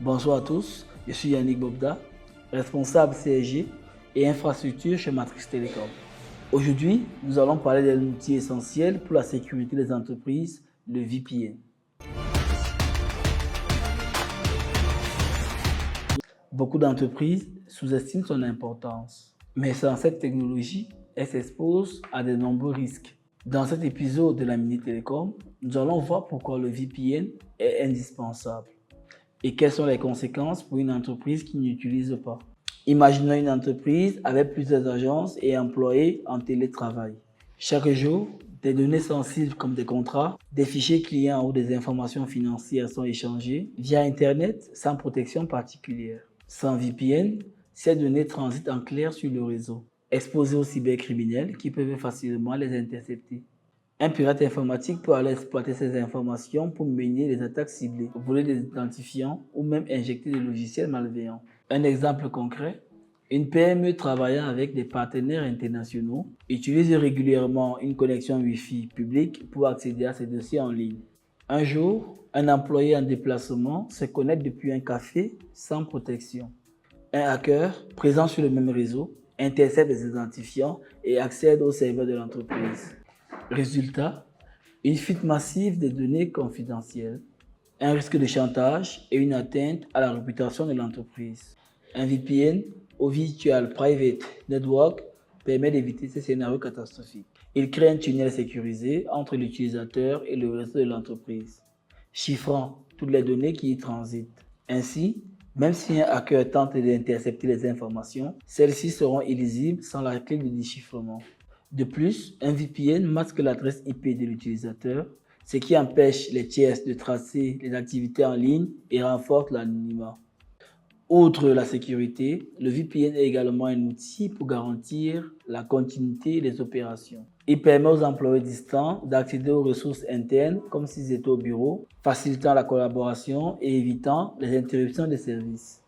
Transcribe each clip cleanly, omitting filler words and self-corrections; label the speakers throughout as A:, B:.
A: Bonsoir à tous, je suis Yannick Bobda, responsable CSG et infrastructure chez Matrix Telecom. Aujourd'hui, nous allons parler d'un outil essentiel pour la sécurité des entreprises, le VPN. Beaucoup d'entreprises sous-estiment son importance, mais sans cette technologie, elle s'expose à de nombreux risques. Dans cet épisode de la Mini Télécom, nous allons voir pourquoi le VPN est indispensable et quelles sont les conséquences pour une entreprise qui n'utilise pas. Imaginons une entreprise avec plusieurs agences et employés en télétravail. Chaque jour, des données sensibles comme des contrats, des fichiers clients ou des informations financières sont échangées via Internet sans protection particulière. Sans VPN, ces données transitent en clair sur le réseau, exposées aux cybercriminels qui peuvent facilement les intercepter. Un pirate informatique peut aller exploiter ces informations pour mener des attaques ciblées, voler des identifiants ou même injecter des logiciels malveillants. Un exemple concret, une PME travaillant avec des partenaires internationaux utilise régulièrement une connexion Wi-Fi publique pour accéder à ses dossiers en ligne. Un jour, un employé en déplacement se connecte depuis un café sans protection. Un hacker, présent sur le même réseau, intercepte les identifiants et accède au serveur de l'entreprise. Résultat, une fuite massive des données confidentielles, un risque de chantage et une atteinte à la réputation de l'entreprise. Un VPN, ou Virtual Private Network, permet d'éviter ces scénarios catastrophiques. Il crée un tunnel sécurisé entre l'utilisateur et le réseau de l'entreprise, chiffrant toutes les données qui y transitent. Ainsi, même si un hacker tente d'intercepter les informations, celles-ci seront illisibles sans la clé de déchiffrement. De plus, un VPN masque l'adresse IP de l'utilisateur, ce qui empêche les tiers de tracer les activités en ligne et renforce l'anonymat. Outre la sécurité, le VPN est également un outil pour garantir la continuité des opérations. Il permet aux employés distants d'accéder aux ressources internes comme s'ils étaient au bureau, facilitant la collaboration et évitant les interruptions des services.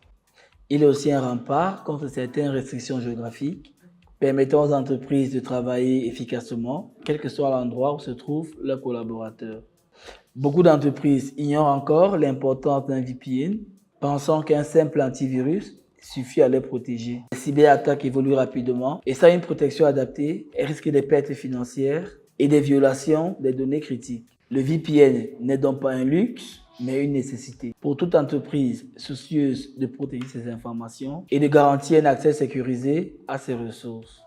A: Il est aussi un rempart contre certaines restrictions géographiques, permettant aux entreprises de travailler efficacement, quel que soit l'endroit où se trouvent leurs collaborateurs. Beaucoup d'entreprises ignorent encore l'importance d'un VPN, pensant qu'un simple antivirus suffit à les protéger. Les cyberattaques évoluent rapidement et sans une protection adaptée, elles risquent des pertes financières et des violations des données critiques. Le VPN n'est donc pas un luxe, mais une nécessité pour toute entreprise soucieuse de protéger ses informations et de garantir un accès sécurisé à ses ressources.